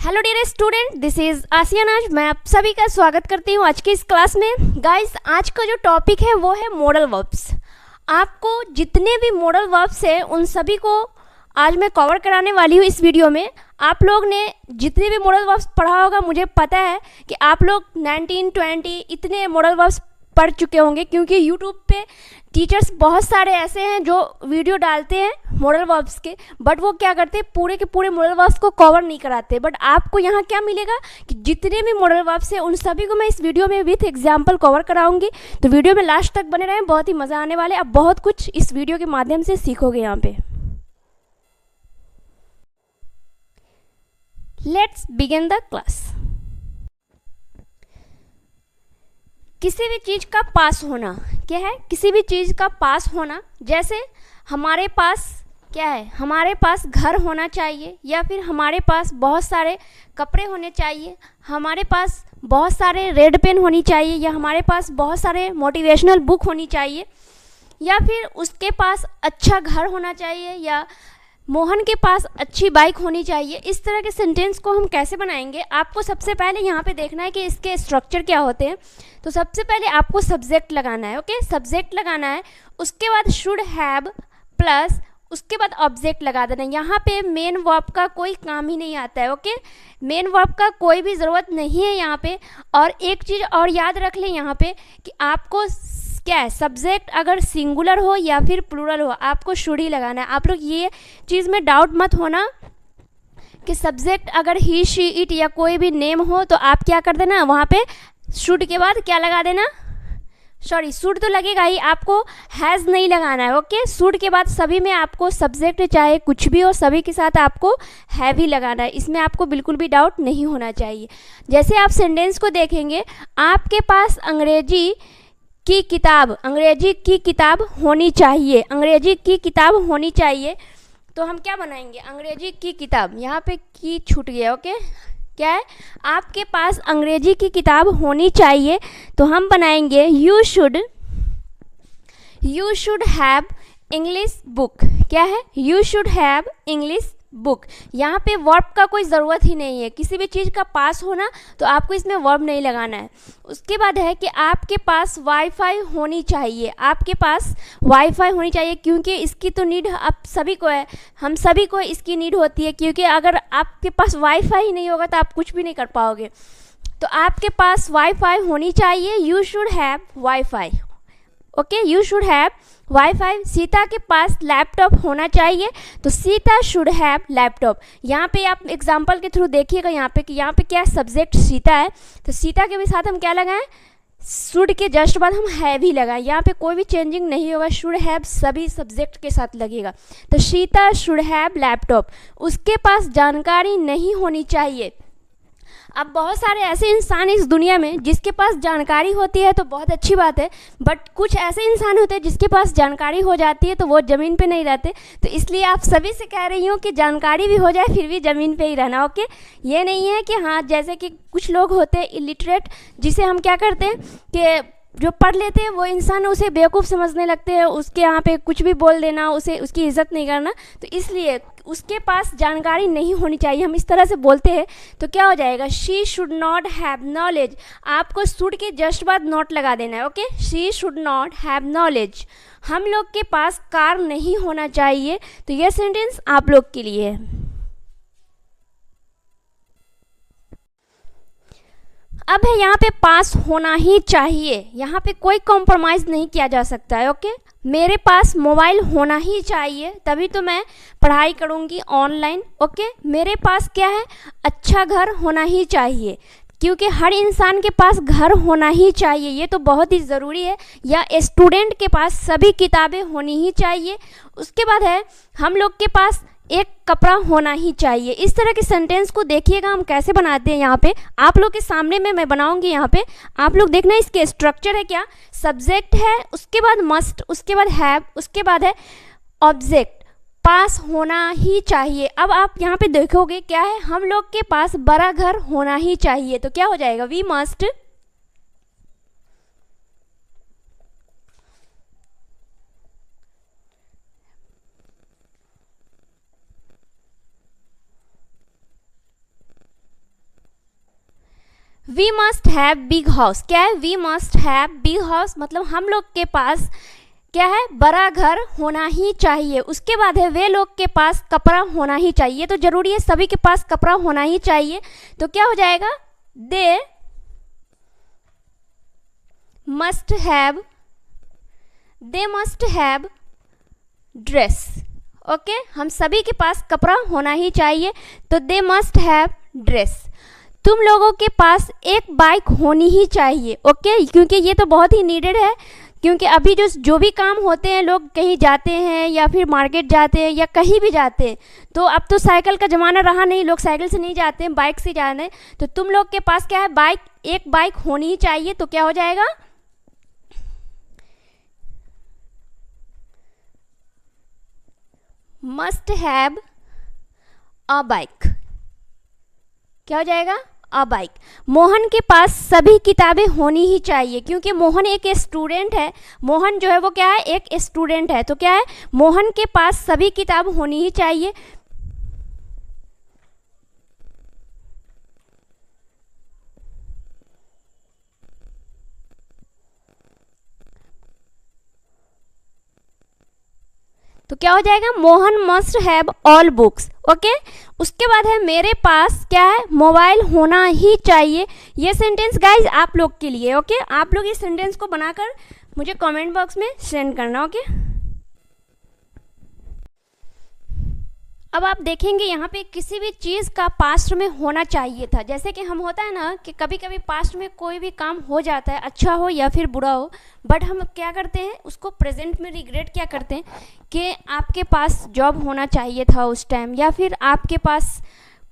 Hello dear student, this is Asiya Naz. मैं आप सभी का स्वागत करती हूँ आज की इस क्लास में। गाइस, आज का जो टॉपिक है वो है मॉडल वर्ब्स। आपको जितने भी मॉडल वर्ब्स हैं उन सभी को आज मैं कवर कराने वाली हूँ इस वीडियो में। आप लोग ने जितने भी मॉडल वर्ब्स पढ़ा होगा, मुझे पता है कि आप लोग 19, 20 इतने मॉडल वर्ब्स पढ़ चुके होंगे, क्योंकि यूट्यूब पे टीचर्स बहुत सारे ऐसे हैं जो वीडियो डालते हैं मॉडल वर्ब्स के, बट वो क्या करते हैं, पूरे के पूरे मॉडल वर्ब्स को कवर नहीं कराते। बट आपको यहाँ क्या मिलेगा कि जितने भी मॉडल वर्ब्स हैं उन सभी को मैं इस वीडियो में विथ एग्जाम्पल कवर कराऊंगी। तो वीडियो में लास्ट तक बने रहें, बहुत ही मज़ा आने वाले। अब बहुत कुछ इस वीडियो के माध्यम से सीखोगे यहाँ पे। Let's begin the class. किसी भी चीज़ का पास होना क्या है? किसी भी चीज़ का पास होना, जैसे हमारे पास क्या है, हमारे पास घर होना चाहिए, या फिर हमारे पास बहुत सारे कपड़े होने चाहिए, हमारे पास बहुत सारे रेड पेन होनी चाहिए, या हमारे पास बहुत सारे मोटिवेशनल बुक होनी चाहिए, या फिर उसके पास अच्छा घर होना चाहिए, या मोहन के पास अच्छी बाइक होनी चाहिए। इस तरह के सेंटेंस को हम कैसे बनाएंगे? आपको सबसे पहले यहाँ पे देखना है कि इसके स्ट्रक्चर क्या होते हैं। तो सबसे पहले आपको सब्जेक्ट लगाना है, ओके, सब्जेक्ट लगाना है। उसके बाद शुड हैव प्लस उसके बाद ऑब्जेक्ट लगा देना है। यहाँ पे मेन वर्ब का कोई काम ही नहीं आता है, ओके, मेन वर्ब का कोई भी ज़रूरत नहीं है यहाँ पे। और एक चीज़ और याद रख लें यहाँ पे कि आपको क्या है, सब्जेक्ट अगर सिंगुलर हो या फिर प्लूरल हो, आपको शुड ही लगाना है। आप लोग ये चीज़ में डाउट मत होना कि सब्जेक्ट अगर ही, शी, इट या कोई भी नेम हो तो आप क्या कर देना, वहाँ पे शुड के बाद क्या लगा देना, सॉरी शुड तो लगेगा ही, आपको हैज़ नहीं लगाना है, ओके। शुड के बाद सभी में आपको सब्जेक्ट चाहे कुछ भी हो, सभी के साथ आपको हैव ही लगाना है। इसमें आपको बिल्कुल भी डाउट नहीं होना चाहिए। जैसे आप सेंटेंस को देखेंगे, आपके पास अंग्रेजी की किताब होनी चाहिए, अंग्रेजी की किताब होनी चाहिए। तो हम क्या बनाएंगे, अंग्रेजी की किताब, यहाँ पे की छूट गया, ओके, क्या है, आपके पास अंग्रेजी की किताब होनी चाहिए। तो हम बनाएंगे you should have English book. क्या है, you should have English book. यहाँ पे वर्ब का कोई ज़रूरत ही नहीं है। किसी भी चीज़ का पास होना तो आपको इसमें वर्ब नहीं लगाना है। उसके बाद है कि आपके पास वाईफाई होनी चाहिए, आपके पास वाईफाई होनी चाहिए, क्योंकि इसकी तो नीड आप सभी को है, हम सभी को इसकी नीड होती है, क्योंकि अगर आपके पास वाईफाई ही नहीं होगा तो आप कुछ भी नहीं कर पाओगे। तो आपके पास वाईफाई होनी चाहिए, you should have wifi, okay, you should have wifi. Sita के पास लैपटॉप होना चाहिए, तो सीता शुड हैव लैपटॉप। यहाँ पे आप एग्जांपल के थ्रू देखिएगा यहाँ पे कि यहाँ पे क्या सब्जेक्ट सीता है, तो सीता के भी साथ हम क्या लगाएं, शुड के जस्ट बाद हम हैव ही लगाएं। यहाँ पे कोई भी चेंजिंग नहीं होगा, शुड हैव सभी सब्जेक्ट के साथ लगेगा। तो सीता शुड हैव लैपटॉप। उसके पास जानकारी नहीं होनी चाहिए। अब बहुत सारे ऐसे इंसान इस दुनिया में जिसके पास जानकारी होती है तो बहुत अच्छी बात है, बट कुछ ऐसे इंसान होते हैं जिसके पास जानकारी हो जाती है तो वो ज़मीन पे नहीं रहते। तो इसलिए आप सभी से कह रही हूँ कि जानकारी भी हो जाए फिर भी ज़मीन पे ही रहना, ओके। ये नहीं है कि हाँ, जैसे कि कुछ लोग होते हैं इलिटरेट, जिसे हम क्या करते हैं कि जो पढ़ लेते हैं वो इंसान उसे बेवकूफ़ समझने लगते हैं, उसके यहाँ पे कुछ भी बोल देना, उसे उसकी इज्जत नहीं करना। तो इसलिए उसके पास जानकारी नहीं होनी चाहिए, हम इस तरह से बोलते हैं। तो क्या हो जाएगा, she should not have knowledge. आपको शुड के जस्ट बाद नॉट लगा देना है, okay, she should not have knowledge. हम लोग के पास कार नहीं होना चाहिए। तो यह सेंटेंस आप लोग के लिए है। अब है यहाँ पे पास होना ही चाहिए, यहाँ पे कोई कॉम्प्रोमाइज़ नहीं किया जा सकता है, ओके। मेरे पास मोबाइल होना ही चाहिए, तभी तो मैं पढ़ाई करूँगी ऑनलाइन, ओके। मेरे पास क्या है, अच्छा घर होना ही चाहिए, क्योंकि हर इंसान के पास घर होना ही चाहिए, ये तो बहुत ही ज़रूरी है। या स्टूडेंट के पास सभी किताबें होनी ही चाहिए। उसके बाद है हम लोग के पास एक कपड़ा होना ही चाहिए। इस तरह के सेंटेंस को देखिएगा हम कैसे बनाते हैं। यहाँ पे आप लोग के सामने में मैं बनाऊंगी, यहाँ पे आप लोग देखना इसके स्ट्रक्चर है क्या, सब्जेक्ट है, उसके बाद मस्ट, उसके बाद हैव, उसके बाद है ऑब्जेक्ट, पास होना ही चाहिए। अब आप यहाँ पे देखोगे क्या है, हम लोग के पास बड़ा घर होना ही चाहिए। तो क्या हो जाएगा, we must we must have big house. क्या है? We must have big house, मतलब हम लोग के पास क्या है? बड़ा घर होना ही चाहिए। उसके बाद है वे लोग के पास कपड़ा होना ही चाहिए। तो जरूरी है सभी के पास कपड़ा होना ही चाहिए। तो क्या हो जाएगा? They must have dress. Okay, हम सभी के पास कपड़ा होना ही चाहिए, तो दे मस्ट हैव ड्रेस। तुम लोगों के पास एक बाइक होनी ही चाहिए। ओके, क्योंकि ये तो बहुत ही नीडेड है, क्योंकि अभी जो भी काम होते हैं, लोग कहीं जाते हैं या फिर मार्केट जाते हैं या कहीं भी जाते हैं, तो अब तो साइकिल का ज़माना रहा नहीं, लोग साइकिल से नहीं जाते हैं, बाइक से जाते हैं। तो तुम लोग के पास क्या है? बाइक, एक बाइक होनी ही चाहिए। तो क्या हो जाएगा? Must have a bike. क्या हो जाएगा? अ बाइक। मोहन के पास सभी किताबें होनी ही चाहिए, क्योंकि मोहन एक स्टूडेंट है। मोहन जो है वो क्या है? एक स्टूडेंट है। तो क्या है? मोहन के पास सभी किताब होनी ही चाहिए। तो क्या हो जाएगा? Mohan must have all books. Okay, उसके बाद है मेरे पास क्या है? मोबाइल होना ही चाहिए। ये सेंटेंस गाइज आप लोग के लिए। ओके, आप लोग इस सेंटेंस को बनाकर मुझे कमेंट बॉक्स में सेंड करना। ओके, अब आप देखेंगे यहाँ पे किसी भी चीज़ का पास्ट में होना चाहिए था। जैसे कि हम होता है ना कि कभी कभी पास्ट में कोई भी काम हो जाता है, अच्छा हो या फिर बुरा हो, बट हम क्या करते हैं? उसको प्रेजेंट में रिग्रेट क्या करते हैं कि आपके पास जॉब होना चाहिए था उस टाइम, या फिर आपके पास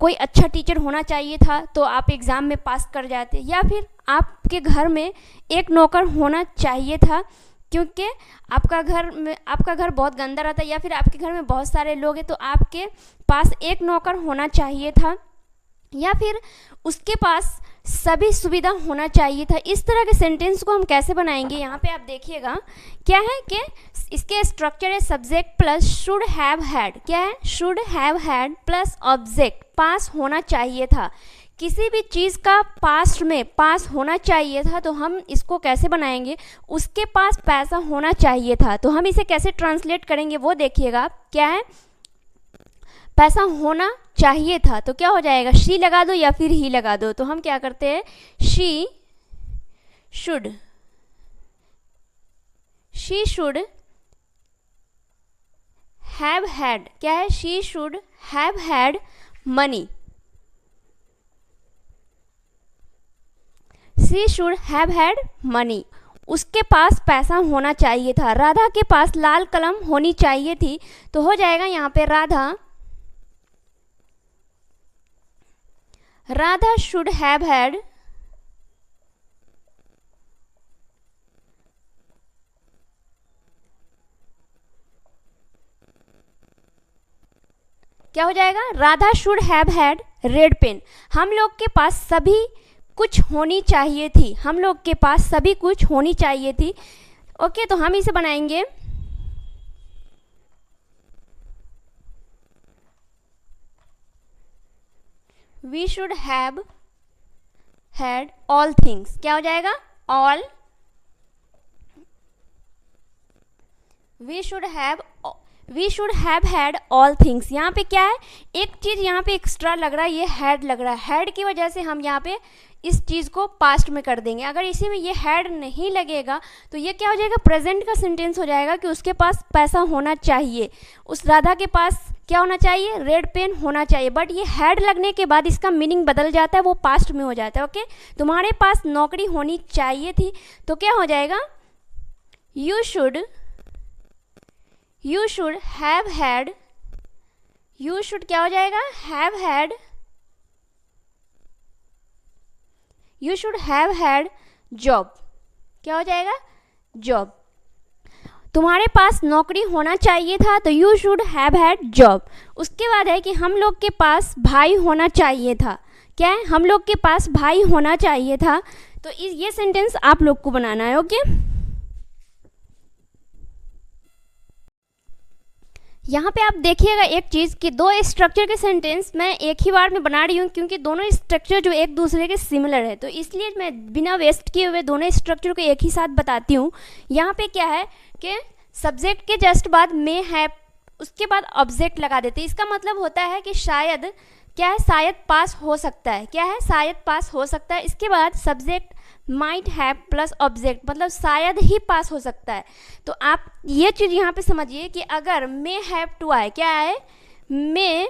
कोई अच्छा टीचर होना चाहिए था तो आप एग्ज़ाम में पास कर जाते, या फिर आपके घर में एक नौकर होना चाहिए था क्योंकि आपका घर बहुत गंदा रहता है, या फिर आपके घर में बहुत सारे लोग हैं तो आपके पास एक नौकर होना चाहिए था, या फिर उसके पास सभी सुविधा होना चाहिए था। इस तरह के सेंटेंस को हम कैसे बनाएंगे? यहाँ पे आप देखिएगा क्या है कि इसके स्ट्रक्चर है subject plus should have had. क्या है? Should have had plus object, pass होना चाहिए था। किसी भी चीज़ का पास्ट में पास होना चाहिए था, तो हम इसको कैसे बनाएंगे? उसके पास पैसा होना चाहिए था। तो हम इसे कैसे ट्रांसलेट करेंगे वो देखिएगा। क्या है? पैसा होना चाहिए था, तो क्या हो जाएगा? शी लगा दो या फिर ही लगा दो। तो हम क्या करते हैं? She should have had. क्या है? She should have had money. She should have had money. उसके पास पैसा होना चाहिए था। राधा के पास लाल कलम होनी चाहिए थी। तो हो जाएगा यहाँ पे राधा शुड हैव हैड क्या हो जाएगा? Radha should have had red pen. हम लोग के पास सभी कुछ होनी चाहिए थी। हम लोग के पास सभी कुछ होनी चाहिए थी। ओके, तो हम इसे बनाएंगे we should have had all things. क्या हो जाएगा? All. We should have had all things. यहाँ पे क्या है? एक चीज़ यहाँ पे एक्स्ट्रा लग रहा है, ये हैड लग रहा है। हैड की वजह से हम यहाँ पे इस चीज़ को पास्ट में कर देंगे। अगर इसी में ये हैड नहीं लगेगा तो ये क्या हो जाएगा? प्रेजेंट का सेंटेंस हो जाएगा कि उसके पास पैसा होना चाहिए। उस राधा के पास क्या होना चाहिए? रेड पेन होना चाहिए। बट ये हैड लगने के बाद इसका मीनिंग बदल जाता है, वो पास्ट में हो जाता है। ओके, तुम्हारे पास नौकरी होनी चाहिए थी, तो क्या हो जाएगा? You should have had. You should क्या हो जाएगा? Have had. You should have had job. क्या हो जाएगा? जॉब। तुम्हारे पास नौकरी होना चाहिए था, तो you should have had job. उसके बाद है कि हम लोग के पास भाई होना चाहिए था। क्या है? हम लोग के पास भाई होना चाहिए था। तो ये सेंटेंस आप लोग को बनाना है। ओके, यहाँ पे आप देखिएगा एक चीज़ कि दो स्ट्रक्चर के सेंटेंस मैं एक ही बार में बना रही हूँ, क्योंकि दोनों स्ट्रक्चर जो एक दूसरे के सिमिलर है, तो इसलिए मैं बिना वेस्ट किए हुए दोनों स्ट्रक्चर को एक ही साथ बताती हूँ। यहाँ पे क्या है कि सब्जेक्ट के जस्ट बाद मे हैव, उसके बाद ऑब्जेक्ट लगा देते हैं। इसका मतलब होता है कि शायद क्या है, शायद पास हो सकता है, क्या है, शायद पास हो सकता है। इसके बाद subject might have plus object, मतलब शायद ही पास हो सकता है। तो आप ये चीज़ यहाँ पे समझिए कि अगर मे हैव टू आए, क्या आए, मे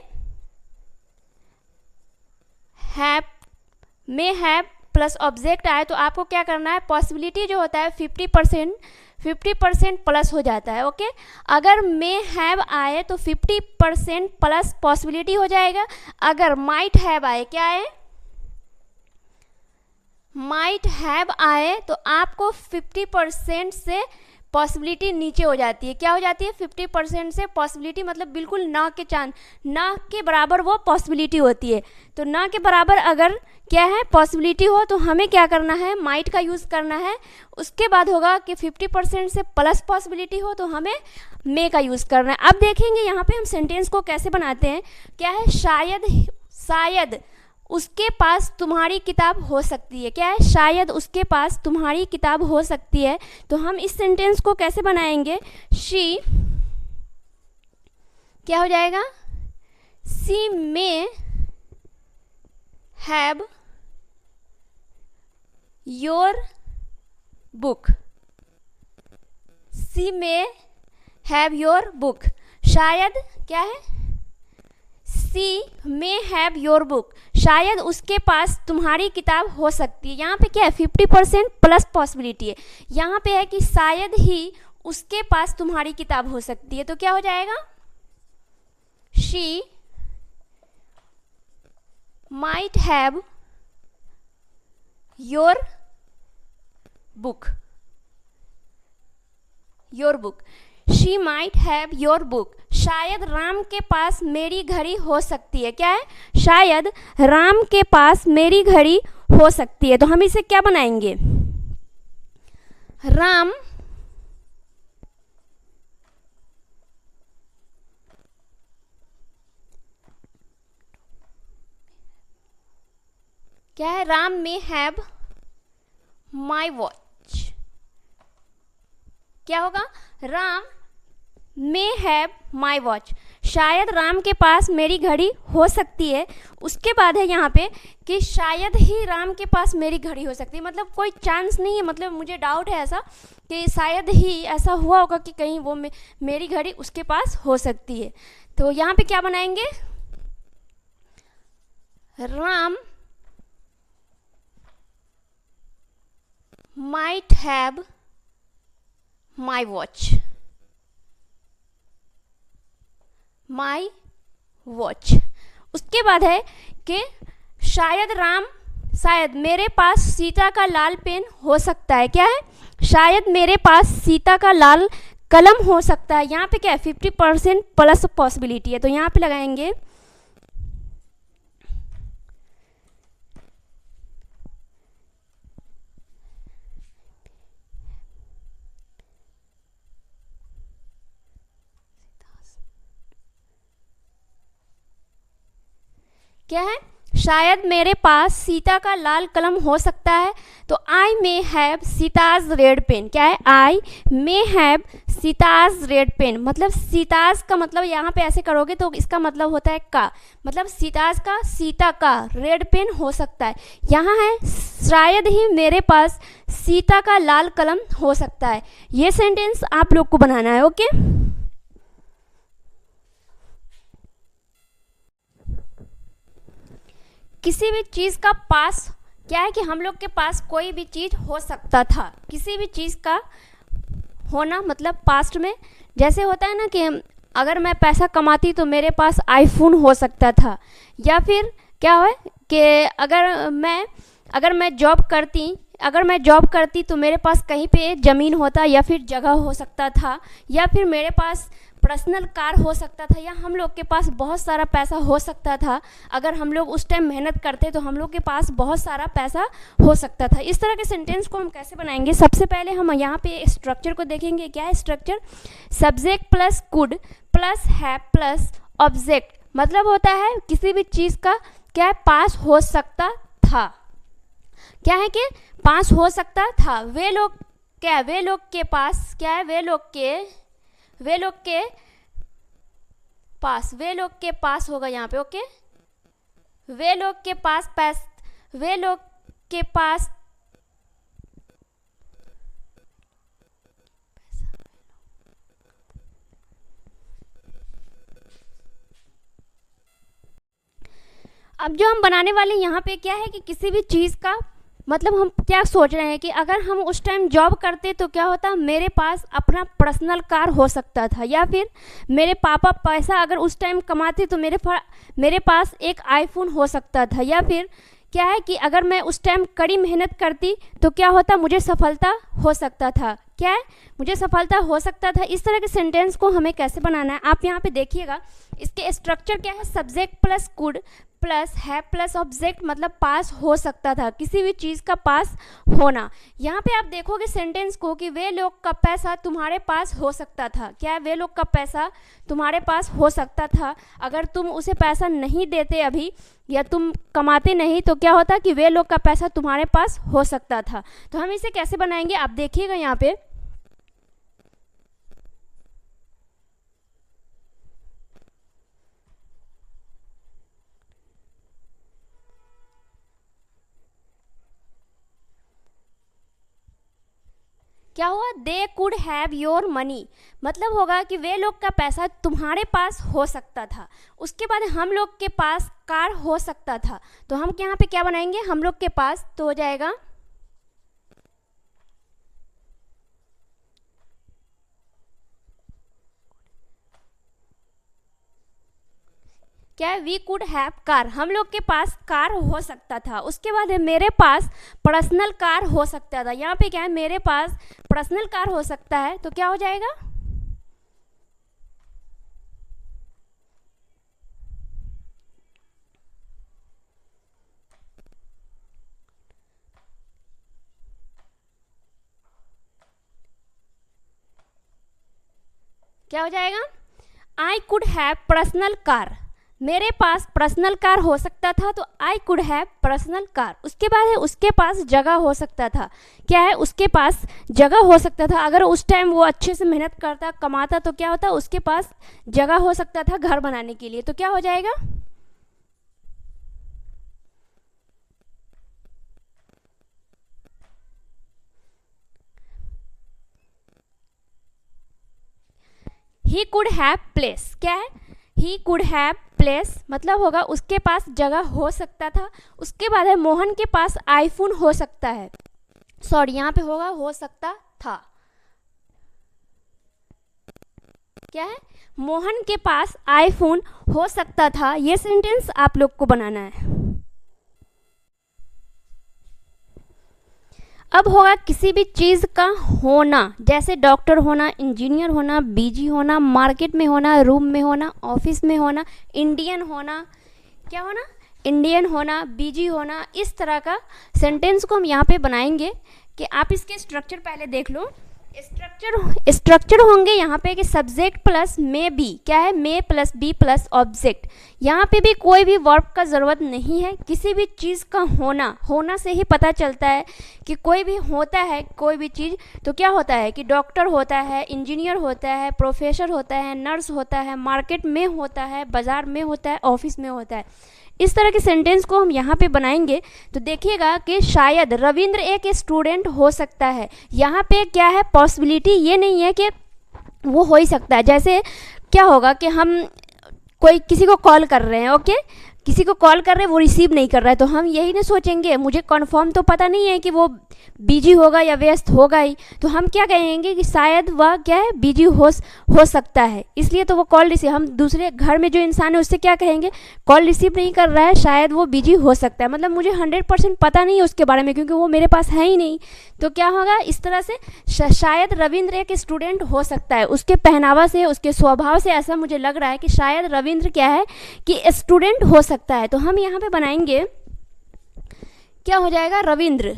हैव प्लस ऑब्जेक्ट आए, तो आपको क्या करना है, पॉसिबिलिटी जो होता है 50% प्लस हो जाता है। ओके, अगर मे हैव आए तो 50% प्लस पॉसिबिलिटी हो जाएगा। अगर माइट हैव आए, क्या आए, माइट हैव आए, तो आपको 50% से पॉसिबिलिटी नीचे हो जाती है। क्या हो जाती है, 50% से पॉसिबिलिटी, मतलब बिल्कुल ना के चांस, ना के बराबर वो पॉसिबिलिटी होती है। तो ना के बराबर अगर क्या है पॉसिबिलिटी हो, तो हमें क्या करना है, माइट का यूज़ करना है। उसके बाद होगा कि 50% से प्लस पॉसिबिलिटी हो, तो हमें मे का यूज़ करना है। अब देखेंगे यहाँ पे हम सेंटेंस को कैसे बनाते हैं। क्या है, शायद उसके पास तुम्हारी किताब हो सकती है, क्या है, शायद उसके पास तुम्हारी किताब हो सकती है। तो हम इस सेंटेंस को कैसे बनाएंगे, शी, क्या हो जाएगा, she may have your book, she may have your book, शायद क्या है, she may have your book, शायद उसके पास तुम्हारी किताब हो सकती है। यहाँ पे क्या है, 50% प्लस पॉसिबिलिटी है। यहाँ पे है कि शायद ही उसके पास तुम्हारी किताब हो सकती है, तो क्या हो जाएगा, she might have your book, she might have your book, शायद राम के पास मेरी घड़ी हो सकती है, क्या है, शायद राम के पास मेरी घड़ी हो सकती है। तो हम इसे क्या बनाएंगे, राम क्या है, Ram may have my watch, क्या होगा, Ram may have my watch, शायद राम के पास मेरी घड़ी हो सकती है। उसके बाद है यहाँ पे कि शायद ही राम के पास मेरी घड़ी हो सकती है, मतलब कोई चांस नहीं है, मतलब मुझे डाउट है ऐसा कि शायद ही ऐसा हुआ होगा कि कहीं वो मेरी घड़ी उसके पास हो सकती है। तो यहाँ पे क्या बनाएंगे, Ram might have my watch, my watch. उसके बाद है कि शायद मेरे पास सीता का लाल पेन हो सकता है, क्या है, शायद मेरे पास सीता का लाल कलम हो सकता है। यहाँ पे क्या है, 50% प्लस पॉसिबिलिटी है, तो यहाँ पे लगाएंगे क्या है, शायद मेरे पास सीता का लाल कलम हो सकता है। तो I may have Sita's red pen, क्या है, I may have Sita's red pen, मतलब सीताज का मतलब यहाँ पे ऐसे करोगे तो इसका मतलब होता है का, मतलब सीताज का, सीता का रेड पेन हो सकता है। यहाँ है शायद ही मेरे पास सीता का लाल कलम हो सकता है। ये सेंटेंस आप लोग को बनाना है। ओके, किसी भी चीज़ का पास क्या है कि हम लोग के पास कोई भी चीज़ हो सकता था, किसी भी चीज़ का होना मतलब पास्ट में जैसे होता है ना कि अगर मैं पैसा कमाती तो मेरे पास आईफोन हो सकता था, या फिर क्या है कि अगर मैं जॉब करती तो मेरे पास कहीं पे ज़मीन होता या फिर जगह हो सकता था, या फिर मेरे पास पर्सनल कार हो सकता था, या हम लोग के पास बहुत सारा पैसा हो सकता था। अगर हम लोग उस टाइम मेहनत करते तो हम लोग के पास बहुत सारा पैसा हो सकता था। इस तरह के सेंटेंस को हम कैसे बनाएंगे, सबसे पहले हम यहाँ पे स्ट्रक्चर को देखेंगे। क्या है structure, subject plus could plus है प्लस ऑब्जेक्ट, मतलब होता है किसी भी चीज़ का क्या है, पास हो सकता था। क्या है कि पास हो सकता था। वे लोग क्या है, वे लोग के पास क्या है, वे लोग के पास होगा यहाँ पे। ओके, वे लोग के पास अब जो हम बनाने वाले यहाँ पे क्या है कि किसी भी चीज़ का मतलब हम क्या सोच रहे हैं कि अगर हम उस टाइम जॉब करते तो क्या होता, मेरे पास अपना पर्सनल कार हो सकता था, या फिर मेरे पापा पैसा अगर उस टाइम कमाते तो मेरे पास एक आईफोन हो सकता था, या फिर क्या है कि अगर मैं उस टाइम कड़ी मेहनत करती तो क्या होता, मुझे सफलता हो सकता था। क्या है, मुझे सफलता हो सकता था। इस तरह के सेंटेंस को हमें कैसे बनाना है, आप यहाँ पे देखिएगा। इसके स्ट्रक्चर क्या है, सब्जेक्ट प्लस कुड प्लस है प्लस ऑब्जेक्ट, मतलब पास हो सकता था, किसी भी चीज़ का पास होना। यहाँ पे आप देखोगे सेंटेंस को कि वे लोग का पैसा तुम्हारे पास हो सकता था। क्या है, वे लोग का पैसा तुम्हारे पास हो सकता था। अगर तुम उसे पैसा नहीं देते अभी, या तुम कमाते नहीं, तो क्या होता कि वे लोग का पैसा तुम्हारे पास हो सकता था। तो हम इसे कैसे बनाएंगे, आप देखिएगा यहाँ पे। क्या हुआ, they could have your money, मतलब होगा कि वे लोग का पैसा तुम्हारे पास हो सकता था। उसके बाद हम लोग के पास कार हो सकता था, तो हम यहाँ पे क्या बनाएंगे, हम लोग के पास तो हो जाएगा क्या है, वी कुड हैव कार, हम लोग के पास कार हो सकता था। उसके बाद है मेरे पास पर्सनल कार हो सकता था। यहाँ पे क्या है, मेरे पास पर्सनल कार हो सकता है, तो क्या हो जाएगा, क्या हो जाएगा, I could have personal car, मेरे पास पर्सनल कार हो सकता था, तो I could have personal car. उसके बाद है उसके पास जगह हो सकता था। क्या है, उसके पास जगह हो सकता था, अगर उस टाइम वो अच्छे से मेहनत करता कमाता तो क्या होता, उसके पास जगह हो सकता था घर बनाने के लिए, तो क्या हो जाएगा, ही कुड हैव प्लेस। क्या है, ही कुड हैव प्लेस, मतलब होगा उसके पास जगह हो सकता था। उसके बाद है मोहन के पास आईफोन हो सकता है, सॉरी यहाँ पे होगा हो सकता था। क्या है, मोहन के पास आईफोन हो सकता था। ये सेंटेंस आप लोग को बनाना है। अब होगा किसी भी चीज़ का होना, जैसे डॉक्टर होना, इंजीनियर होना, बीजी होना, मार्केट में होना, रूम में होना, ऑफिस में होना, इंडियन होना, क्या होना, इंडियन होना, बीजी होना। इस तरह का सेंटेंस को हम यहाँ पे बनाएंगे कि आप इसके स्ट्रक्चर पहले देख लो। स्ट्रक्चर होंगे यहाँ पे कि सब्जेक्ट प्लस मे बी, क्या है, मे प्लस बी प्लस ऑब्जेक्ट। यहाँ पे भी कोई भी वर्ब का ज़रूरत नहीं है, किसी भी चीज़ का होना से ही पता चलता है कि कोई भी होता है कोई भी चीज़, तो क्या होता है कि डॉक्टर होता है, इंजीनियर होता है, प्रोफेसर होता है, नर्स होता है, मार्केट में होता है, बाज़ार में होता है, ऑफिस में होता है। इस तरह के सेंटेंस को हम यहाँ पे बनाएंगे। तो देखिएगा कि शायद रविंद्र एक स्टूडेंट हो सकता है। यहाँ पे क्या है, पॉसिबिलिटी ये नहीं है कि वो हो ही सकता है। जैसे क्या होगा कि हम कोई किसी को कॉल कर रहे हैं, ओके, किसी को कॉल कर रहे हैं, वो रिसीव नहीं कर रहा है, तो हम यही नहीं सोचेंगे, मुझे कन्फर्म तो पता नहीं है कि वो बिजी होगा या व्यस्त होगा ही, तो हम क्या कहेंगे कि शायद वह क्या है, बिजी हो सकता है, इसलिए तो वो कॉल रिसीव, हम दूसरे घर में जो इंसान है उससे क्या कहेंगे, कॉल रिसीव नहीं कर रहा है, शायद वो बिजी हो सकता है, मतलब मुझे 100% पता नहीं है उसके बारे में क्योंकि वो मेरे पास है ही नहीं। तो क्या होगा, इस तरह से शायद रविंद्र एक स्टूडेंट हो सकता है, उसके पहनावा से, उसके स्वभाव से ऐसा मुझे लग रहा है कि शायद रविंद्र क्या है कि स्टूडेंट हो सकता है। तो हम यहाँ पे बनाएंगे, क्या हो जाएगा, रविंद्र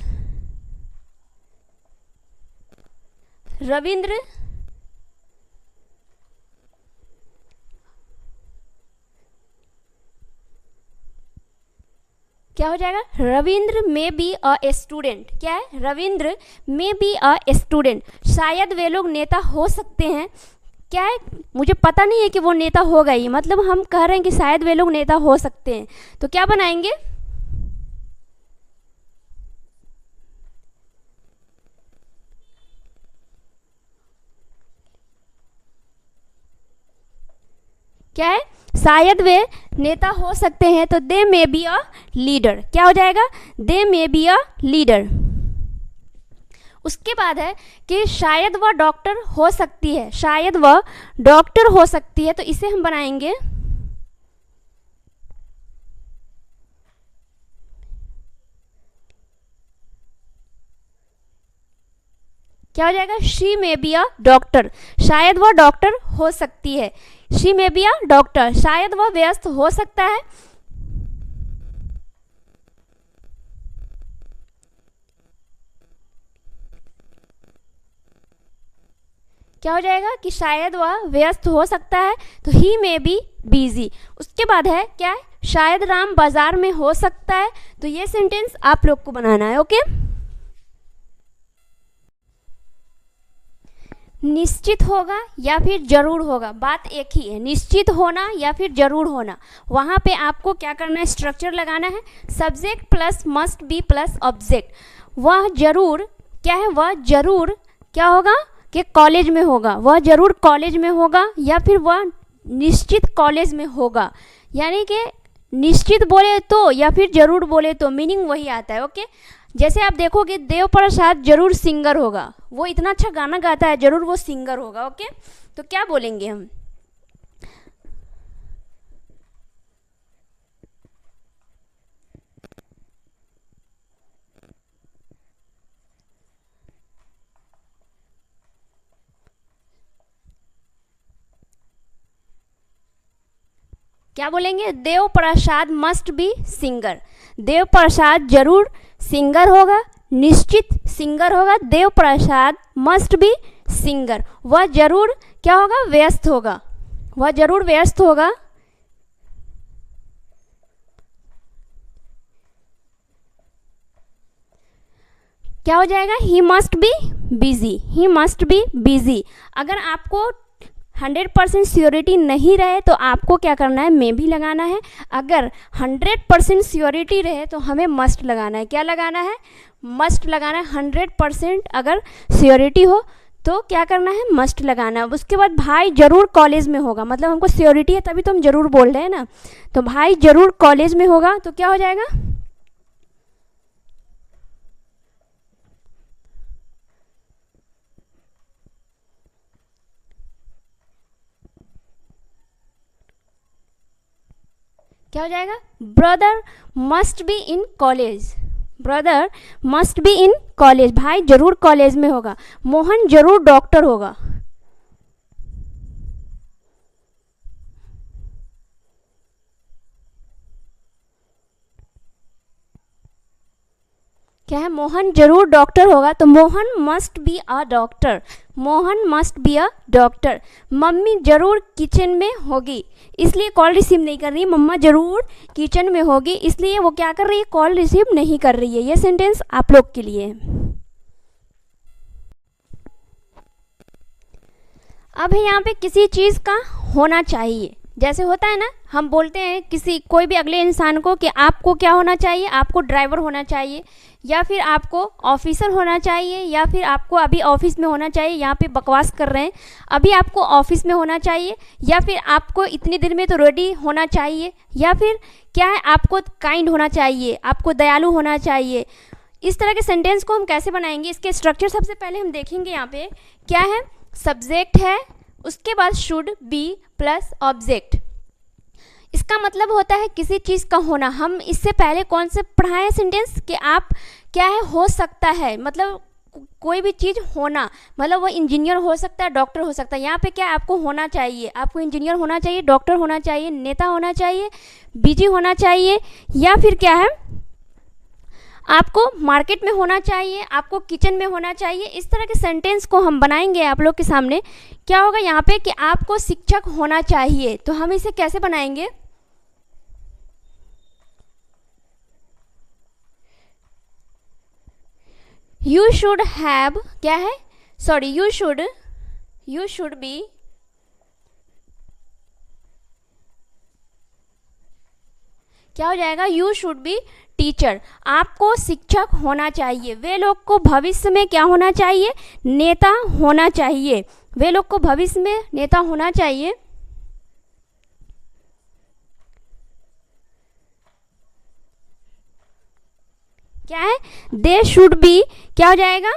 क्या हो जाएगा, Ravindra may be a student. क्या है, Ravindra may be a student, शायद वे लोग नेता हो सकते हैं। क्या है, मुझे पता नहीं है कि वो नेता होगा ही, मतलब हम कह रहे हैं कि शायद वे लोग नेता हो सकते हैं, तो क्या बनाएंगे, क्या है, शायद वे नेता हो सकते हैं, तो दे मे बी अ लीडर। क्या हो जाएगा, दे मे बी अ लीडर। उसके बाद है कि शायद वह डॉक्टर हो सकती है, शायद वह डॉक्टर हो सकती है, तो इसे हम बनाएंगे क्या हो जाएगा, she may be a doctor, शायद वह डॉक्टर हो सकती है, she may be a doctor, शायद वह व्यस्त हो सकता है। क्या हो जाएगा कि शायद वह व्यस्त हो सकता है, तो ही मे बी बिजी। उसके बाद है क्या है, शायद राम बाजार में हो सकता है, तो ये सेंटेंस आप लोग को बनाना है। ओके, निश्चित होगा या फिर जरूर होगा, बात एक ही है, निश्चित होना या फिर जरूर होना। वहाँ पे आपको क्या करना है, स्ट्रक्चर लगाना है, subject plus must be plus object. वह जरूर क्या है, वह जरूर क्या होगा कि कॉलेज में होगा, वह जरूर कॉलेज में होगा, या फिर वह निश्चित कॉलेज में होगा। यानी कि निश्चित बोले तो या फिर जरूर बोले तो मीनिंग वही आता है। ओके, जैसे आप देखोगे देव प्रसाद जरूर सिंगर होगा, वो इतना अच्छा गाना गाता है, जरूर वो सिंगर होगा। ओके, तो क्या बोलेंगे हम, क्या बोलेंगे, Dev Prasad must be singer, Dev Prasad जरूर सिंगर होगा, निश्चित सिंगर होगा, Dev Prasad must be singer. वह जरूर क्या होगा, व्यस्त होगा, वह जरूर व्यस्त होगा। क्या हो जाएगा, he must be busy, he must be busy. अगर आपको 100% श्योरिटी नहीं रहे तो आपको क्या करना है, मे भी लगाना है। अगर 100% श्योरिटी रहे तो हमें मस्ट लगाना है। क्या लगाना है, मस्ट लगाना है। 100% अगर श्योरिटी हो तो क्या करना है, मस्ट लगाना है। उसके बाद भाई जरूर कॉलेज में होगा, मतलब हमको श्योरिटी है तभी तो हम जरूर बोल रहे हैं ना, तो भाई जरूर कॉलेज में होगा, तो क्या हो जाएगा, क्या हो जाएगा, brother must be in college, brother must be in college, भाई जरूर कॉलेज में होगा। मोहन जरूर डॉक्टर होगा, क्या है, मोहन जरूर डॉक्टर होगा, तो Mohan must be a doctor, Mohan must be a doctor. Mummy जरूर किचन में होगी, इसलिए कॉल रिसीव नहीं कर रही, मम्मा जरूर किचन में होगी, इसलिए वो क्या कर रही है, कॉल रिसीव नहीं कर रही है। ये सेंटेंस आप लोग के लिए है। अब है यहाँ पे किसी चीज़ का होना चाहिए, जैसे होता है ना, हम बोलते हैं किसी कोई भी अगले इंसान को कि आपको क्या होना चाहिए, आपको ड्राइवर होना चाहिए, या फिर आपको ऑफिसर होना चाहिए, या फिर आपको अभी ऑफिस में होना चाहिए। यहाँ पे बकवास कर रहे हैं, अभी आपको ऑफिस में होना चाहिए, या फिर आपको इतनी देर में तो रेडी होना चाहिए, या फिर क्या है, आपको काइंड होना चाहिए, आपको दयालु होना चाहिए। इस तरह के सेंटेंस को हम कैसे बनाएंगे, इसके स्ट्रक्चर सबसे पहले हम देखेंगे। यहाँ पे क्या है, सब्जेक्ट है, उसके बाद शुड बी प्लस ऑब्जेक्ट। इसका मतलब होता है किसी चीज़ का होना। हम इससे पहले कौन से पढ़ाए हैं सेंटेंस कि आप क्या है, हो सकता है, मतलब कोई भी चीज़ होना, मतलब वो इंजीनियर हो सकता है, डॉक्टर हो सकता है। यहाँ पे क्या आपको होना चाहिए, आपको इंजीनियर होना चाहिए, डॉक्टर होना चाहिए, नेता होना चाहिए, बिजी होना चाहिए, या फिर क्या है, आपको मार्केट में होना चाहिए, आपको किचन में होना चाहिए। इस तरह के सेंटेंस को हम बनाएंगे आप लोग के सामने। क्या होगा यहाँ पे कि आपको शिक्षक होना चाहिए, तो हम इसे कैसे बनाएंगे, यू शुड हैव क्या है, सॉरी यू शुड बी क्या हो जाएगा, यू शुड बी टीचर। आपको शिक्षक होना चाहिए। वे लोग को भविष्य में क्या होना चाहिए, नेता होना चाहिए। वे लोग को भविष्य में नेता होना चाहिए। क्या है, दे शुड बी क्या हो जाएगा,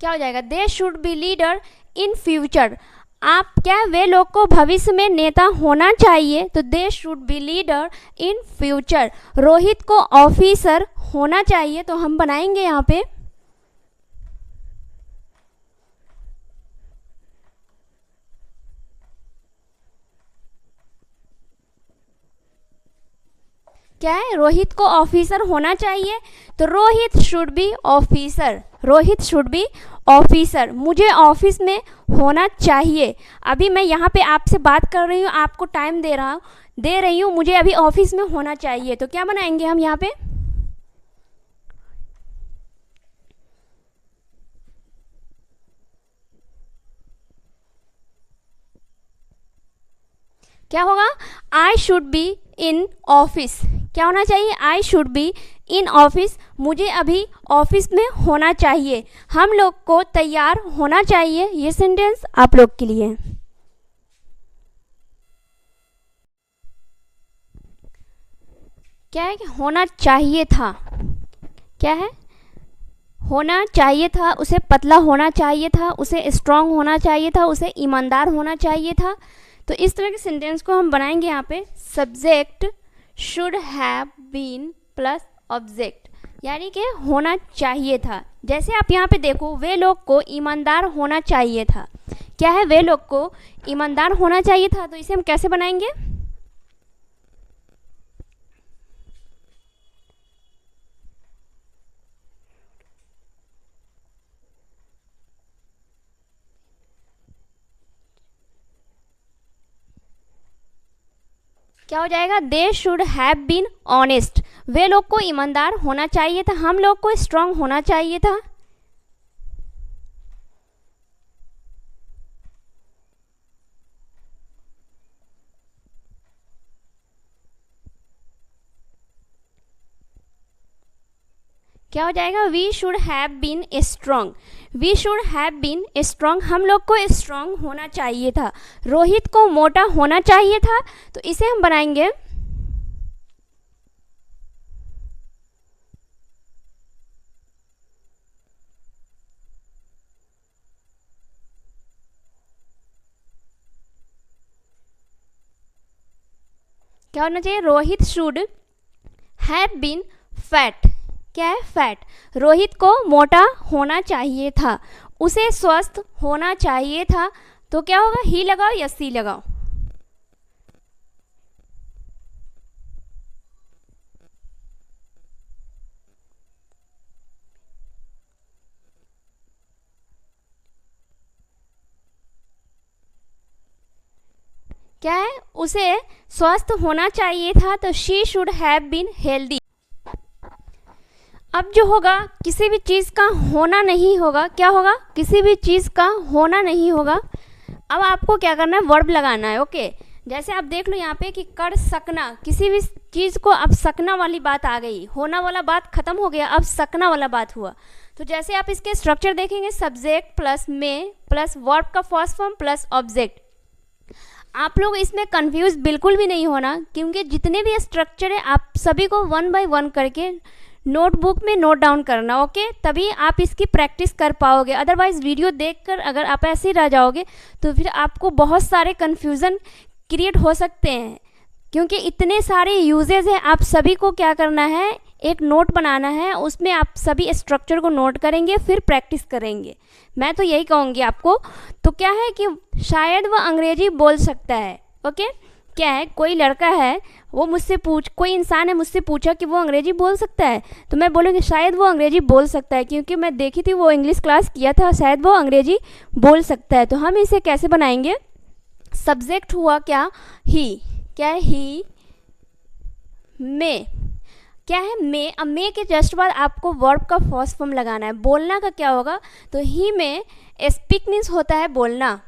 क्या हो जाएगा, they should be leader in future. आप क्या, वे लोग को भविष्य में नेता होना चाहिए, तो they should be leader in future. Rohit को ऑफिसर होना चाहिए, तो हम बनाएंगे यहाँ पे क्या है, रोहित को ऑफिसर होना चाहिए, तो Rohit should be officer. Rohit should be officer. मुझे ऑफिस में होना चाहिए। अभी मैं यहाँ पे आपसे बात कर रही हूँ, आपको टाइम दे रही हूँ, मुझे अभी ऑफिस में होना चाहिए, तो क्या बनाएंगे हम यहाँ पे, क्या होगा, I should be in office. क्या होना चाहिए, I should be in office. मुझे अभी ऑफिस में होना चाहिए। हम लोग को तैयार होना चाहिए। ये सेंटेंस आप लोग के लिए। क्या है, होना चाहिए था, क्या है, होना चाहिए था, उसे पतला होना चाहिए था, उसे स्ट्रांग होना चाहिए था, उसे ईमानदार होना चाहिए था। तो इस तरह के सेंटेंस को हम बनाएंगे यहाँ पे, subject should have been plus object, यानी कि होना चाहिए था। जैसे आप यहाँ पे देखो, वे लोग को ईमानदार होना चाहिए था। क्या है, वे लोग को ईमानदार होना चाहिए था, तो इसे हम कैसे बनाएंगे, क्या हो जाएगा, they should have been honest. वे लोग को ईमानदार होना चाहिए था, हम लोग को स्ट्रांग होना चाहिए था। क्या हो जाएगा, we should have been strong. We should have been strong, हम लोग को स्ट्रांग होना चाहिए था। रोहित को मोटा होना चाहिए था, तो इसे हम बनाएंगे क्या होना चाहिए, Rohit should have been fat. क्या है, फैट। रोहित को मोटा होना चाहिए था, उसे स्वस्थ होना चाहिए था। तो क्या होगा, ही लगाओ या सी लगाओ, क्या है, उसे स्वस्थ होना चाहिए था, तो she should have being healthy. अब जो होगा, किसी भी चीज़ का होना नहीं होगा, क्या होगा, किसी भी चीज़ का होना नहीं होगा। अब आपको क्या करना है, वर्ब लगाना है। ओके, जैसे आप देख लो यहाँ पे कि कर सकना, किसी भी चीज़ को अब सकना वाली बात आ गई, होना वाला बात खत्म हो गया, अब सकना वाला बात हुआ। तो जैसे आप इसके स्ट्रक्चर देखेंगे, सब्जेक्ट प्लस में प्लस वर्ब का फर्स्ट फॉर्म प्लस ऑब्जेक्ट। आप लोग इसमें कंफ्यूज बिल्कुल भी नहीं होना, क्योंकि जितने भी स्ट्रक्चर है आप सभी को 1 बाय 1 करके नोटबुक में नोट डाउन करना। ओके, तभी आप इसकी प्रैक्टिस कर पाओगे। अदरवाइज़ वीडियो देखकर अगर आप ऐसे ही रह जाओगे तो फिर आपको बहुत सारे कन्फ्यूज़न क्रिएट हो सकते हैं, क्योंकि इतने सारे यूजेज हैं। आप सभी को क्या करना है, एक नोट बनाना है, उसमें आप सभी स्ट्रक्चर को नोट करेंगे, फिर प्रैक्टिस करेंगे। मैं तो यही कहूँगी आपको। तो क्या है कि शायद वह अंग्रेजी बोल सकता है। ओके, क्या है, कोई लड़का है, वो मुझसे कोई इंसान है, मुझसे पूछा कि वो अंग्रेजी बोल सकता है, तो मैं बोलूँगी शायद वो अंग्रेजी बोल सकता है, क्योंकि मैं देखी थी वो इंग्लिश क्लास किया था, शायद वो अंग्रेजी बोल सकता है। तो हम इसे कैसे बनाएंगे, सब्जेक्ट हुआ क्या, ही, क्या है, ही मे, क्या है, मे। अब मे के जस्ट बाद आपको वर्ब का फर्स्ट फॉर्म लगाना है। बोलना का क्या होगा, तो ही में स्पीक मीन्स होता है बोलना,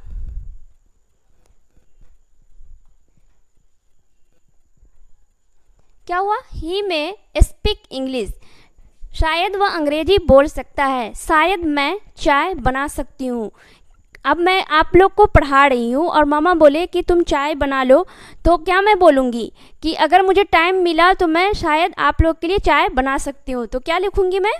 क्या हुआ, ही में स्पीक इंग्लिश, शायद वह अंग्रेजी बोल सकता है। शायद मैं चाय बना सकती हूँ। अब मैं आप लोग को पढ़ा रही हूँ और मामा बोले कि तुम चाय बना लो, तो क्या मैं बोलूँगी कि अगर मुझे टाइम मिला तो मैं शायद आप लोग के लिए चाय बना सकती हूँ, तो क्या लिखूँगी मैं,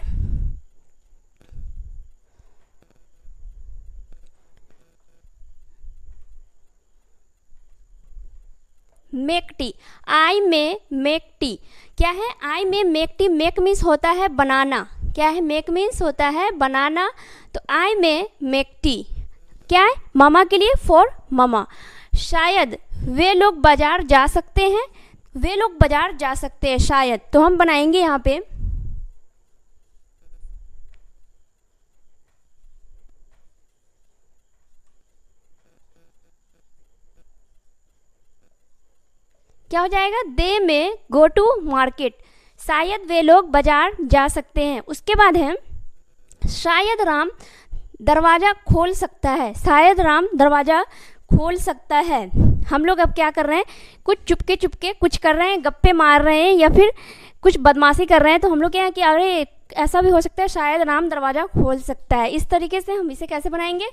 मेक टी, आई में मेक टी, क्या है, आई में मेक टी, मेक मीन्स होता है बनाना, क्या है, मेक मीन्स होता है बनाना, तो आई में मेक टी, क्या है, मामा के लिए, फॉर मामा। शायद वे लोग बाजार जा सकते हैं, वे लोग बाजार जा सकते हैं शायद, तो हम बनाएंगे यहाँ पे क्या हो जाएगा, दे में गो टू मार्केट, शायद वे लोग बाजार जा सकते हैं। उसके बाद है शायद राम दरवाज़ा खोल सकता है, शायद राम दरवाज़ा खोल सकता है। हम लोग अब क्या कर रहे हैं, कुछ चुपके चुपके कुछ कर रहे हैं, गप्पे मार रहे हैं या फिर कुछ बदमाशी कर रहे हैं, तो हम लोग क्या है कि अरे ऐसा भी हो सकता है, शायद राम दरवाज़ा खोल सकता है। इस तरीके से हम इसे कैसे बनाएंगे,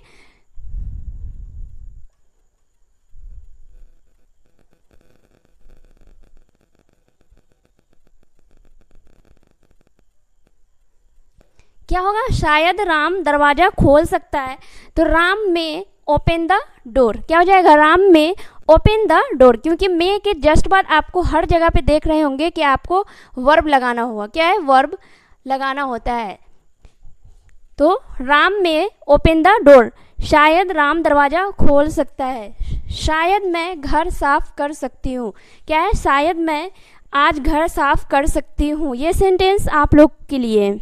क्या होगा, शायद राम दरवाज़ा खोल सकता है, तो राम में ओपन द डोर, क्या हो जाएगा, राम में ओपन द डोर, क्योंकि मे के जस्ट बाद आपको हर जगह पे देख रहे होंगे कि आपको वर्ब लगाना होगा, क्या है, वर्ब लगाना होता है। तो राम में ओपन द डोर, शायद राम दरवाज़ा खोल सकता है। शायद मैं घर साफ कर सकती हूँ, क्या है, शायद मैं आज घर साफ कर सकती हूँ। ये सेंटेंस आप लोग के लिए।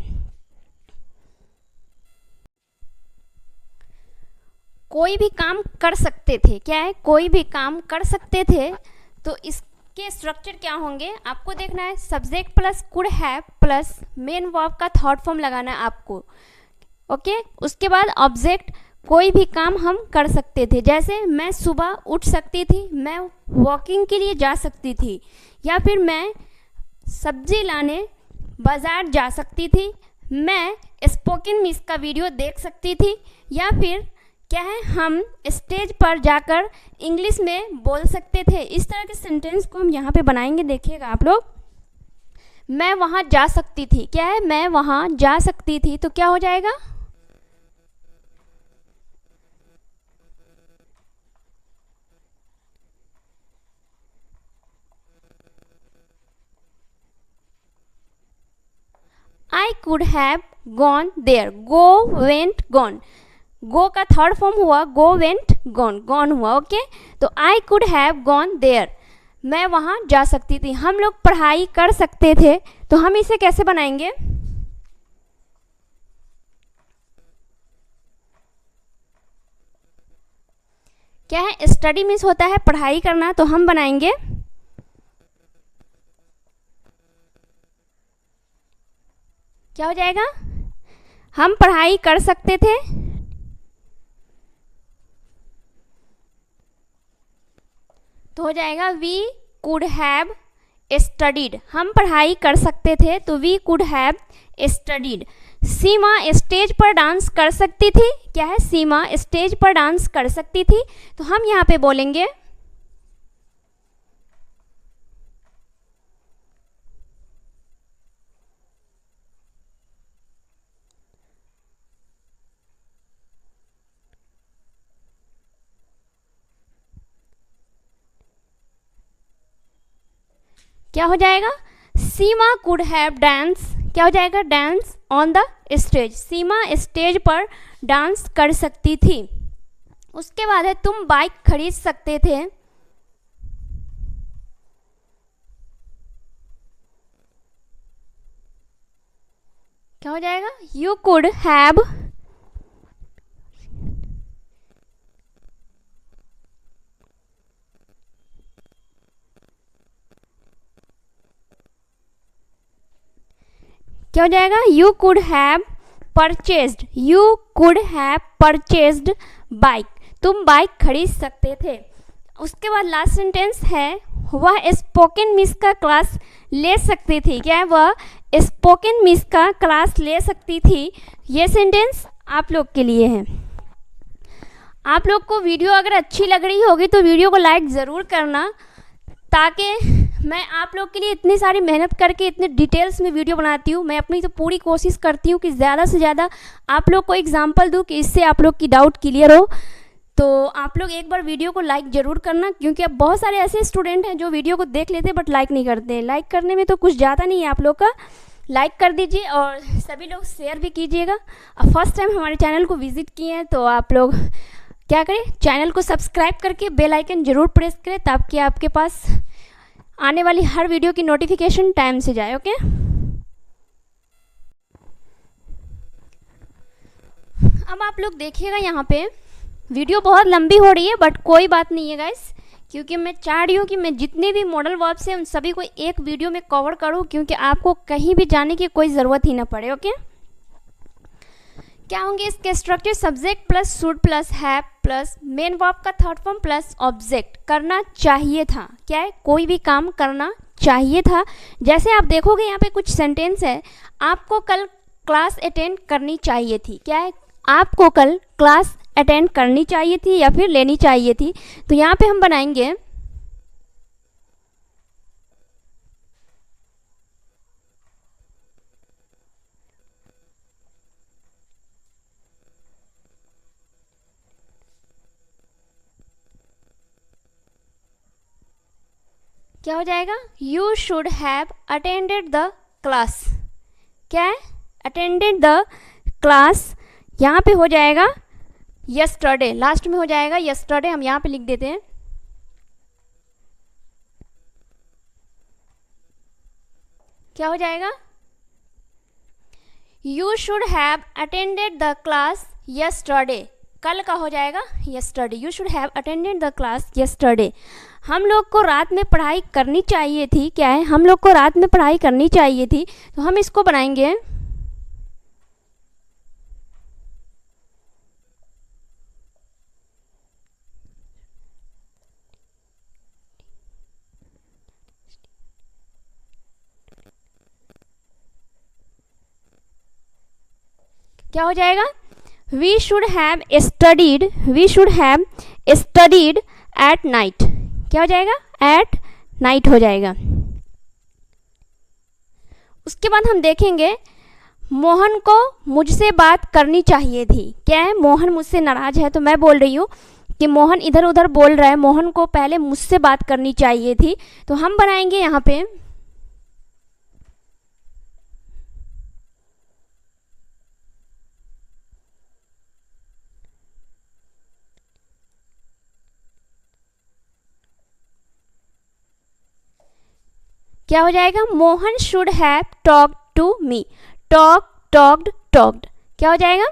कोई भी काम कर सकते थे, क्या है, कोई भी काम कर सकते थे, तो इसके स्ट्रक्चर क्या होंगे आपको देखना है, subject plus could have plus main verb का थर्ड फॉर्म लगाना है आपको, ओके। उसके बाद ऑब्जेक्ट, कोई भी काम हम कर सकते थे, जैसे मैं सुबह उठ सकती थी, मैं वॉकिंग के लिए जा सकती थी, या फिर मैं सब्जी लाने बाज़ार जा सकती थी, मैं स्पोकन मिस का वीडियो देख सकती थी, या फिर क्या है, हम स्टेज पर जाकर इंग्लिश में बोल सकते थे। इस तरह के सेंटेंस को हम यहाँ पे बनाएंगे, देखिएगा आप लोग। मैं वहाँ जा सकती थी, क्या है, मैं वहाँ जा सकती थी, तो क्या हो जाएगा, I could have gone there, go went gone, go का थर्ड फॉर्म हुआ गो वेंट गॉन, गॉन हुआ, ओके। तो I could have gone there, मैं वहाँ जा सकती थी। हम लोग पढ़ाई कर सकते थे, तो हम इसे कैसे बनाएंगे, क्या है, स्टडी मीन्स होता है पढ़ाई करना, तो हम बनाएंगे क्या हो जाएगा, हम पढ़ाई कर सकते थे, तो हो जाएगा वी कुड हैव स्टडीड, हम पढ़ाई कर सकते थे, तो we could have studied. Seema stage पर डांस कर सकती थी, क्या है, सीमा स्टेज पर डांस कर सकती थी, तो हम यहाँ पे बोलेंगे क्या हो जाएगा, सीमा कुड हैव डांस, क्या हो जाएगा, dance on the stage, Seema stage पर डांस कर सकती थी। उसके बाद है तुम बाइक खरीद सकते थे, क्या हो जाएगा, यू कुड हैव, क्या हो जाएगा, you could have purchased, you could have purchased bike, तुम बाइक खरीद सकते थे। उसके बाद लास्ट सेंटेंस है, वह स्पोकन मिस का क्लास ले सकती थी। क्या है, वह स्पोकन मिस का क्लास ले सकती थी। ये सेंटेंस आप लोग के लिए है। आप लोग को वीडियो अगर अच्छी लग रही होगी तो वीडियो को लाइक ज़रूर करना, ताकि मैं आप लोग के लिए इतनी सारी मेहनत करके इतने डिटेल्स में वीडियो बनाती हूँ। मैं अपनी तो पूरी कोशिश करती हूँ कि ज़्यादा से ज़्यादा आप लोग को एग्जाम्पल दूँ कि इससे आप लोग की डाउट क्लियर हो। तो आप लोग एक बार वीडियो को लाइक ज़रूर करना, क्योंकि अब बहुत सारे ऐसे स्टूडेंट हैं जो वीडियो को देख लेते हैं बट लाइक नहीं करते हैं। लाइक करने में तो कुछ ज़्यादा नहीं है आप लोग का, लाइक कर दीजिए और सभी लोग शेयर भी कीजिएगा। अब फर्स्ट टाइम हमारे चैनल को विज़िट किए हैं तो आप लोग क्या करें, चैनल को सब्सक्राइब करके बेल आइकन ज़रूर प्रेस करें, ताकि आपके पास आने वाली हर वीडियो की नोटिफिकेशन टाइम से जाए। ओके, अब आप लोग देखिएगा, यहाँ पे वीडियो बहुत लंबी हो रही है बट कोई बात नहीं है गाइस, क्योंकि मैं चाह रही हूँ कि मैं जितने भी मॉडल वर्ब्स हैं उन सभी को एक वीडियो में कवर करूँ, क्योंकि आपको कहीं भी जाने की कोई ज़रूरत ही ना पड़े। ओके, क्या होंगे इसके structure, subject plus should plus have plus main verb का थर्ड फॉर्म प्लस ऑब्जेक्ट। करना चाहिए था, क्या है, कोई भी काम करना चाहिए था। जैसे आप देखोगे यहाँ पे कुछ सेंटेंस है, आपको कल क्लास अटेंड करनी चाहिए थी। क्या है, आपको कल क्लास अटेंड करनी चाहिए थी या फिर लेनी चाहिए थी। तो यहाँ पे हम बनाएंगे क्या हो जाएगा, you should have attended the class. क्या है, अटेंडेड द क्लास, यहाँ पे हो जाएगा यस्टरडे, लास्ट में हो जाएगा यस्टरडे, हम यहाँ पे लिख देते हैं। क्या हो जाएगा, you should have attended the class yesterday, कल का हो जाएगा yesterday, you should have attended the class yesterday. हम लोग को रात में पढ़ाई करनी चाहिए थी। क्या है, हम लोग को रात में पढ़ाई करनी चाहिए थी। तो हम इसको बनाएंगे क्या हो जाएगा, we should have studied, we should have studied at night. क्या हो जाएगा, एट नाइट हो जाएगा। उसके बाद हम देखेंगे, मोहन को मुझसे बात करनी चाहिए थी। क्या है, मोहन मुझसे नाराज है, तो मैं बोल रही हूँ कि मोहन इधर उधर बोल रहा है, मोहन को पहले मुझसे बात करनी चाहिए थी। तो हम बनाएंगे यहाँ पे क्या हो जाएगा, Mohan should have talked to me, talk talked talked. क्या हो जाएगा,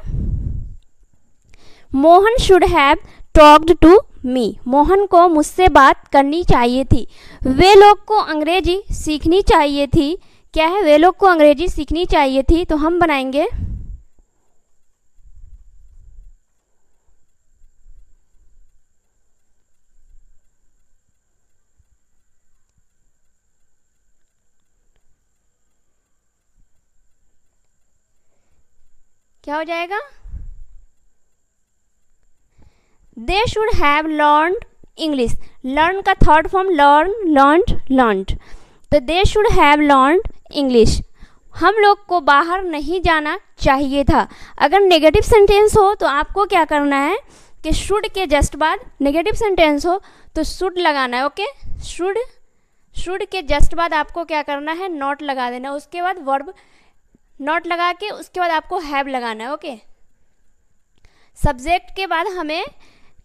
Mohan should have talked to me, Mohan को मुझसे बात करनी चाहिए थी। वे लोग को अंग्रेजी सीखनी चाहिए थी। क्या है, वे लोग को अंग्रेजी सीखनी चाहिए थी। तो हम बनाएंगे क्या हो जाएगा, they should have learned English, learn का third form learn, learned, learned. तो they should have learned English, हम लोग को बाहर नहीं जाना चाहिए था। अगर नेगेटिव सेंटेंस हो तो आपको क्या करना है कि शुड के जस्ट बाद, नेगेटिव सेंटेंस हो तो शुड लगाना है। ओके, शुड, शुड के जस्ट बाद आपको क्या करना है, नॉट लगा देना। उसके बाद वर्ब नॉट लगा के उसके बाद आपको हैव लगाना है। ओके, सब्जेक्ट के बाद हमें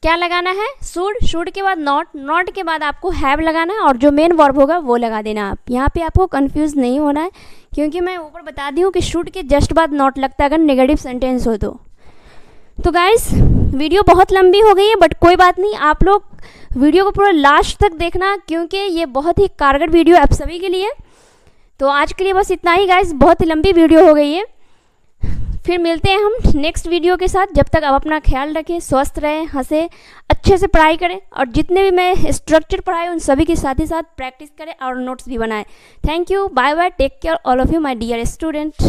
क्या लगाना है, शुड, शुड के बाद नॉट, नॉट के बाद आपको हैव लगाना है और जो मेन वर्ब होगा वो लगा देना। आप यहाँ पे आपको कंफ्यूज नहीं होना है, क्योंकि मैं ऊपर बता दी हूँ कि शुड के जस्ट बाद नॉट लगता है अगर नेगेटिव सेंटेंस हो तो गाइस वीडियो बहुत लंबी हो गई है, बट कोई बात नहीं, आप लोग वीडियो को पूरा लास्ट तक देखना, क्योंकि ये बहुत ही कारगर वीडियो आप सभी के लिए। तो आज के लिए बस इतना ही गाइस, बहुत ही लंबी वीडियो हो गई है। फिर मिलते हैं हम नेक्स्ट वीडियो के साथ। जब तक आप अपना ख्याल रखें, स्वस्थ रहें, हंसें, अच्छे से पढ़ाई करें, और जितने भी मैं स्ट्रक्चर पढ़ाए उन सभी के साथ ही साथ प्रैक्टिस करें और नोट्स भी बनाएं। Thank you, bye bye, take care all of you my dear student.